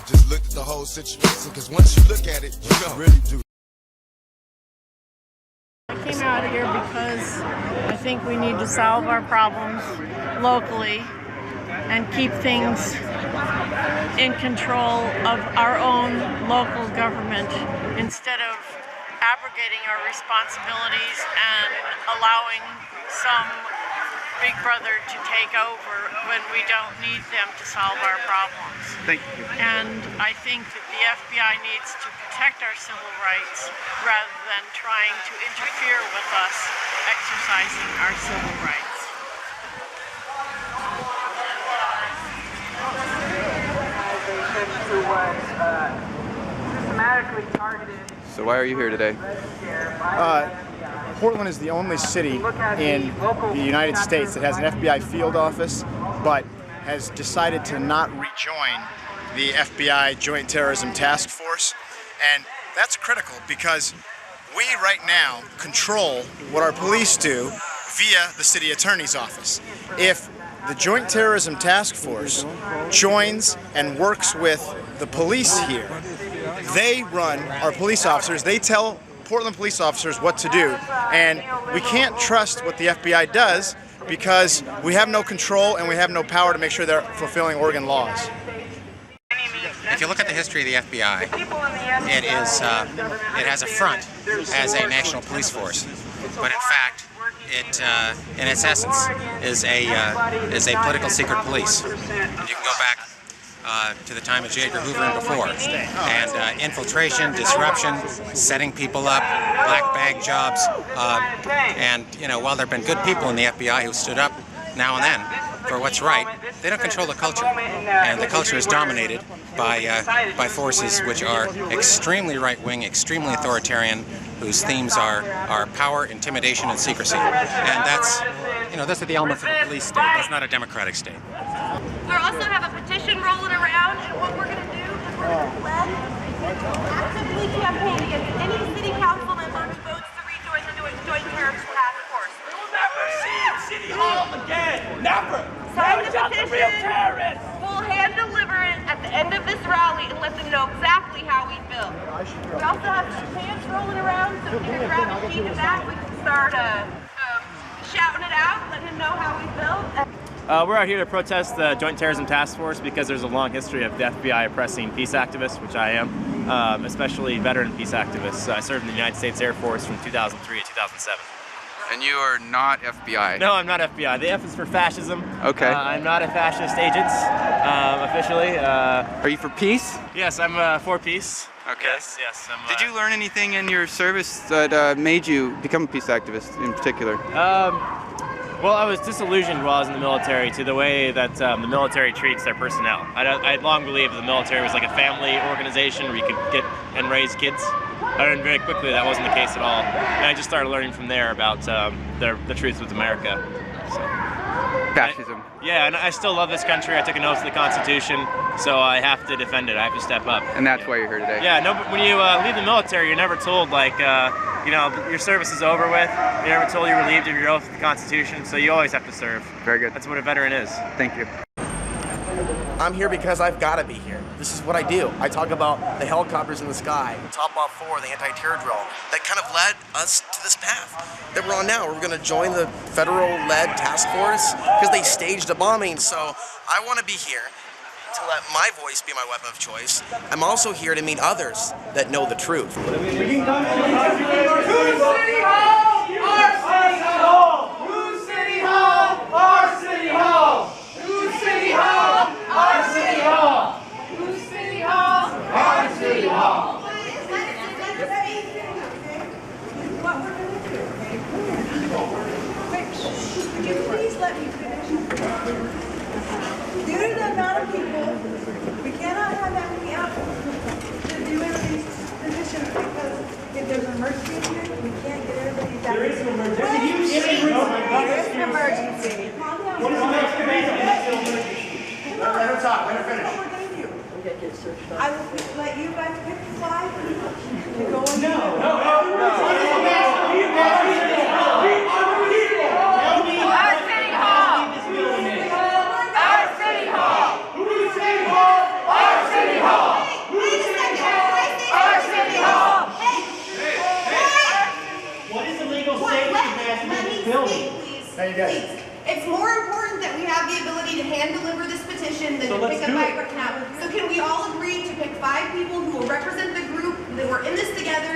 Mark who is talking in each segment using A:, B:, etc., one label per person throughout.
A: Just look at the whole situation, because once you look at it, you don't really do.
B: I came out here because I think we need to solve our problems locally and keep things in control of our own local government instead of abrogating our responsibilities and allowing some big brother to take over when we don't need them to solve our problems.
C: Thank you.
B: And I think that the FBI needs to protect our civil rights rather than trying to interfere with us exercising our civil rights. Who was systematically targeted.
C: So why are you here today?
D: Portland is the only city in the United States that has an FBI field office, but has decided to not rejoin the FBI Joint Terrorism Task Force. And that's critical because we right now control what our police do via the city attorney's office. If the Joint Terrorism Task Force joins and works with the police here, they run our police officers, they tell Portland police officers what to do, and we can't trust what the FBI does because we have no control and we have no power to make sure they're fulfilling Oregon laws.
E: If you look at the history of the FBI, it has a front as a national police force, but in fact, it, in its essence, is a political secret police. You can go back to the time of J. Edgar Hoover and before, and infiltration, disruption, setting people up, black bag jobs, and while there have been good people in the FBI who stood up now and then for what's right, they don't control the culture, and the culture is dominated by forces which are extremely right-wing, extremely authoritarian, whose themes are power, intimidation, and secrecy. And that's the elements of a police state. That's not a democratic state.
F: We also have a petition rolling around, and what we're going to do is we're going to actively campaign against any city council member who votes to rejoin the Joint Terrorism Task Force.
G: We will never see City Hall again! Never!
F: Sign the petition. We'll hand deliver it at the end of this rally and let them know exactly how we feel. We also have some chants rolling around, so if you can grab a sheet of that, we can start shouting it out, letting them know how we feel.
H: We're out here to protest the Joint Terrorism Task Force because there's a long history of the FBI oppressing peace activists, which I am, especially veteran peace activists. I served in the United States Air Force from 2003 to 2007.
C: And you are not FBI?
H: No, I'm not FBI. The F is for fascism.
C: Okay.
H: I'm not a fascist agent, officially.
C: Are you for peace?
H: Yes, I'm for peace.
C: Okay.
H: Yes.
C: Did you learn anything in your service that made you become a peace activist in particular?
H: Well, I was disillusioned while I was in the military to the way that the military treats their personnel. I long believed the military was like a family organization where you could get and raise kids. I learned very quickly that wasn't the case at all. And I just started learning from there about the truth with America. So,
C: Fascism.
H: Yeah, and I still love this country. I took an oath to the Constitution, so I have to defend it. I have to step up.
C: And that's why you're here today?
H: Yeah, no, but when you leave the military, you're never told, like, your service is over with. You're never told you relieved of your oath to the Constitution, so you always have to serve.
C: Very good.
H: That's what a veteran is.
C: Thank you.
I: I'm here because I've got to be here. This is what I do. I talk about the helicopters in the sky, Top Off 4, the anti-terror drill, that kind of led us to this path that we're on now. We're going to join the federal-led task force because they staged a bombing. So I want to be here to let my voice be my weapon of choice. I'm also here to meet others that know the truth.
G: Who's City Hall? Our City Hall! Who's City Hall? Our City Hall! Who's City Hall? Our City Hall! Who's City Hall? Our City Hall!
J: Could you please let me finish? Due to the amount of people, we cannot have that many applicants to do these positions because if there's an emergency here, we can't get everybody down. There is an emergency. There is an emergency. What is the emergency? Let her talk. Let her finish. What we're going to do. I will let you guys pick 5 people to go in.
G: Our City Hall!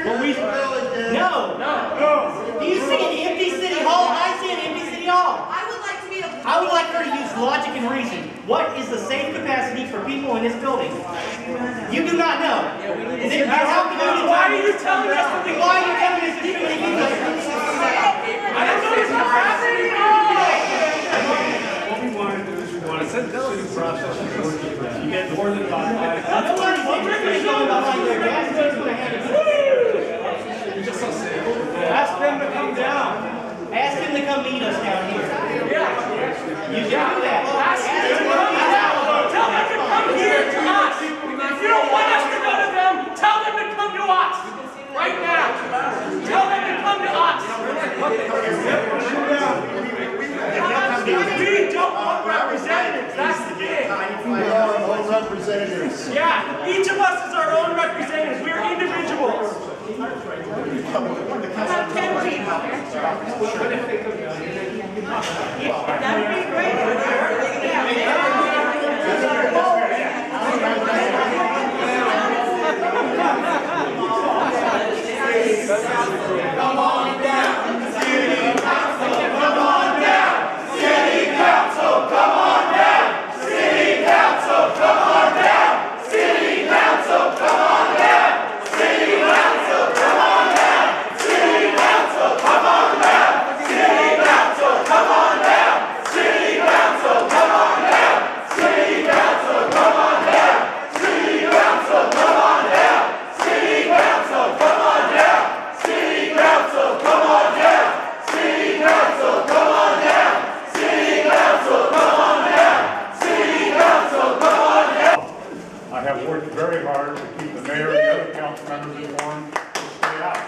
K: Well, no. Do you see an empty city hall? I see an empty city hall.
F: I would like to be able to...
K: I would like her to use logic and reason. What is the safe capacity for people in this building? You do not know. And then how can you
G: Why are you telling us that
K: Why are you telling us there's too many people?
G: I don't know what's happening.
L: What we want to do is we want to set the city process to get more than about 5.
K: Ask them to come down. Ask them to come meet us down here.
G: Yeah.
K: You can do that.
G: Ask them to come down. Tell them to come here to us. If you don't want us to go to them, tell them to come to us. Right now. Tell them to come to us. We don't want representatives. That's the thing.
D: We are our own representatives.
G: Yeah. Each of us is our own representatives. We are individuals.
J: That'd be great.
G: Come on down, City Council. Come on down, City Council. Come on down, City Council. Come on down, City Council. Come on down, City Council. Come on down, City Council. Come on down, City Council. Come on down, City Council. Come on down, City Council. Come on down, City Council. Come on down, City Council. Come on down. City Council, come on down! City Council, come on down! City Council, come on down! City Council, come on down!
L: I have worked very hard to keep the mayor and the other council members informed to stay out.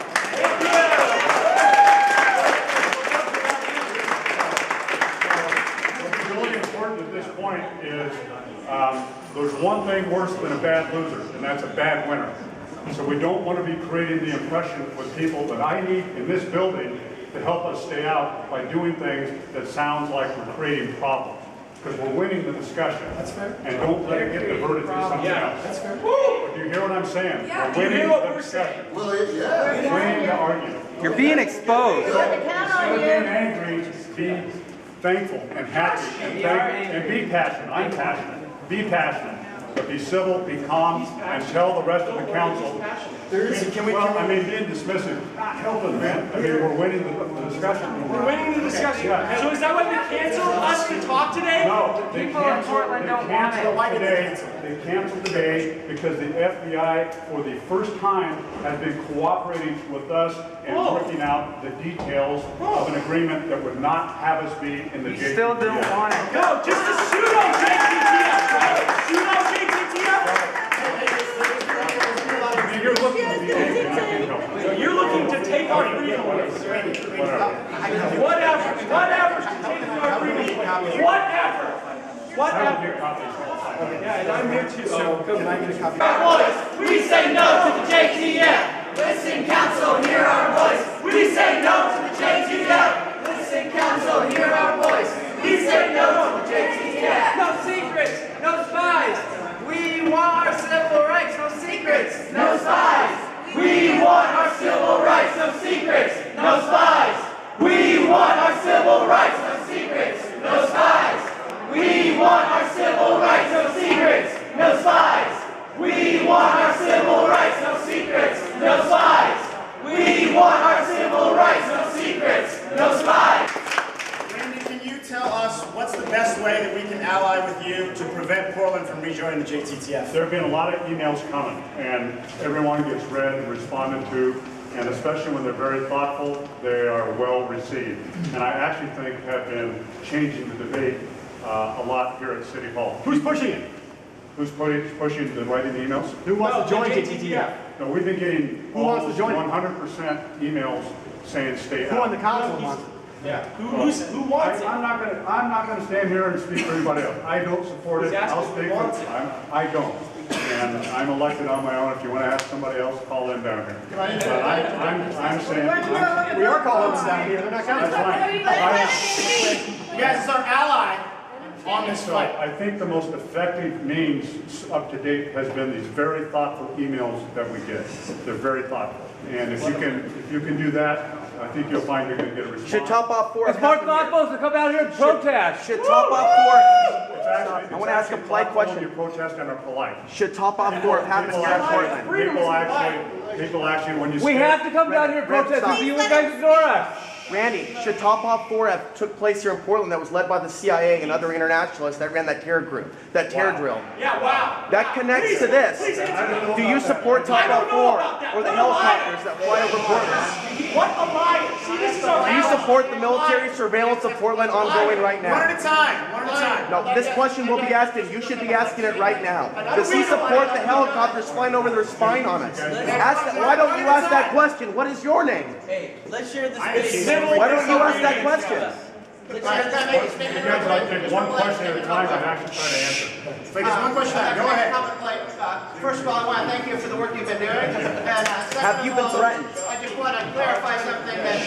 L: What's really important at this point is there's one thing worse than a bad loser, and that's a bad winner. So we don't want to be creating the impression with people that I need in this building to help us stay out by doing things that sounds like we're creating problems. Because we're winning the discussion. That's fair. And don't let it get diverted to something else. That's fair. Do you hear what I'm saying?
F: Yeah.
L: We're winning the discussion. We're winning the argument.
C: You're being exposed.
L: Instead of being angry, be thankful and happy and be passionate. I'm passionate. Be passionate. But be civil, be calm, and tell the rest of the council. I mean, being dismissive, helping them. I mean, we're winning the discussion.
G: We're winning the discussion.
L: Yeah.
G: So is that why they canceled us to talk today?
L: No, they canceled today because the FBI, for the first time, has been cooperating with us and working out the details of an agreement that would not have us be in the JTTF.
C: Still don't want it.
G: No, just a pseudo JTTF, right? Pseudo JTTF?
L: You're looking to be angry, and I can't help it.
G: So you're looking to take our freedom away. Whatever to take our freedom away. Whatever. Yeah, and I'm here too. So can I get a copy? Our voice. We say no to the JTTF. Listen, council, hear our voice. We say no to the JTTF. Listen, council, hear our voice. We say no to the JTTF. No secrets, no spies. We want our civil rights, no secrets, no spies. We want our civil rights, no secrets, no spies. We want our civil rights, no secrets, no spies. We want our civil rights, no secrets, no spies. We want our civil rights, no secrets, no spies. We want our civil rights, no secrets, no spies.
D: Randy, can you tell us what's the best way that we can ally with you to prevent Portland from rejoining the JTTF?
L: There have been a lot of emails coming, and everyone gets read and responded to, and especially when they're very thoughtful, they are well received. And I actually think have been changing the debate a lot here at City Hall.
D: Who's pushing it?
L: Who's pushing the writing emails?
D: Who wants to join JTTF?
L: No, we've been getting
D: Who wants to join it?
L: 100% emails saying stay out.
D: Who on the council wants it?
L: Yeah.
G: Who wants it?
L: I'm not going to stand here and speak for everybody else. I don't support it. I'll speak for I don't. And I'm elected on my own. If you want to ask somebody else, call them down here. But I'm saying
D: We are calling them down here. They're not coming.
L: That's fine.
D: You guys are our ally on this
L: So
D: fight.
L: I think the most effective means up to date has been these very thoughtful emails that we get. They're very thoughtful. And if you can do that, I think you'll find you're going to get a response.
I: Should Top Off 4
G: It's more thoughtful to come out here and protest.
I: Should Top Off 4... I want to ask a polite question.
L: You protest and are polite.
I: Should Top Off 4 happen here in Portland?
L: People actually, when you
G: We have to come down here and protest if you guys ignore us.
I: Randy, should Top Off 4 have took place here in Portland that was led by the CIA and other internationalists that ran that terror group, that terror drill?
G: Yeah, wow.
I: That connects to this. Do you support Top Off 4 or the helicopters that fly over Portland?
K: What a liar! See, this is our
I: Do you support the military surveillance of Portland ongoing right now?
K: One at a time. One at a time.
I: No, this question will be asked and you should be asking it right now. Does he support the helicopters flying over their spine on us? Why don't you ask that question? What is your name?
M: Hey, let's share the space.
I: Why don't you ask that question?
L: You guys like take one question at a time and actually try to answer.
K: One question. Go ahead. First of all, I want to thank you for the work you've been doing.
I: Have you been threatened?
K: I just want to clarify something that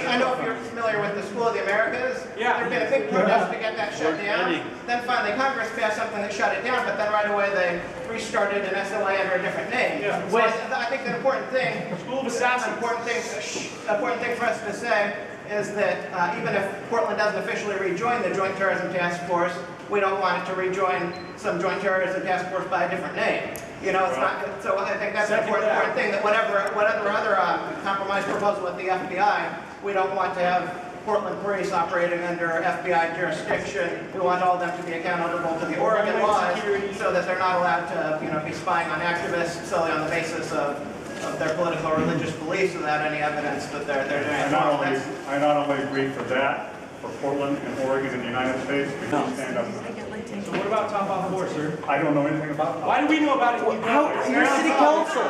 K: I know if you're familiar with the School of the Americas. Yeah. There's been a big protest to get that shut down. Then finally Congress passed something that shut it down, but then right away they restarted an SOA under a different name. Yeah. So I think the important thing, important thing for us to say is that even if Portland doesn't officially rejoin the Joint Terrorism Task Force, we don't want it to rejoin some Joint Terrorism Task Force by a different name. You know, it's not. So I think that's an important thing. That whatever other compromise proposal with the FBI, we don't want to have Portland police operating under FBI jurisdiction. We want all of them to be accountable to the Oregon laws, so that they're not allowed to, be spying on activists solely on the basis of their political or religious beliefs without any evidence that they're doing it wrong.
L: I not only agree for that, for Portland and Oregon and the United States, we can stand up.
G: So what about Top Off 4, sir?
L: I don't know anything about it.
G: Why do we know about it?
I: You're city council.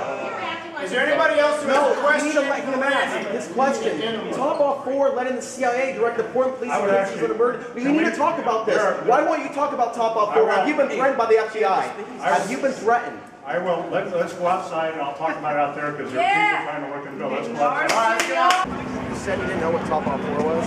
K: Is there anybody else who has a question?
I: You need to let him ask his question. Top Off 4 letting the CIA direct the Portland police agencies on a murder. You need to talk about this. Why won't you talk about Top Off 4? Have you been threatened by the FBI? Have you been threatened?
L: I will. Let's go outside and I'll talk about it out there because there are people trying to work in the bill. Let's go outside.
I: You said you didn't know what Top Off 4 was?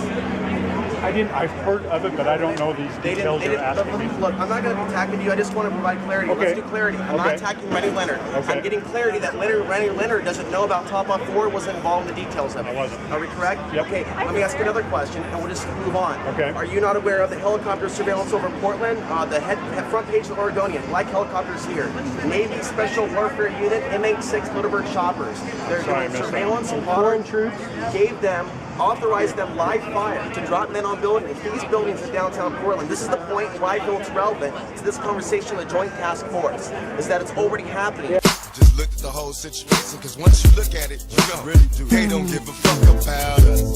L: I didn't. I've heard of it, but I don't know these details you're asking me.
I: Look, I'm not going to be attacking you. I just want to provide clarity.
L: Okay.
I: Let's do clarity. I'm not attacking Rennie Leonard.
L: Okay.
I: I'm getting clarity that Rennie Leonard doesn't know about Top Off 4, wasn't involved in the details of it.
L: I wasn't.
I: Are we correct?
L: Yep.
I: Okay, let me ask you another question, and we'll just move on.
L: Okay.
I: Are you not aware of the helicopter surveillance over Portland? The front page of the Oregonian, like helicopters here. Navy Special Warfare Unit, MH6 Littlebird choppers. They're doing surveillance of foreign troops, authorized them live fire to drop men on buildings. These buildings in downtown Portland. This is the point why I feel it's relevant to this conversation of the Joint Task Force, is that it's already happening.
A: Just look at the whole situation, because once you look at it, you know, they don't give a fuck about us.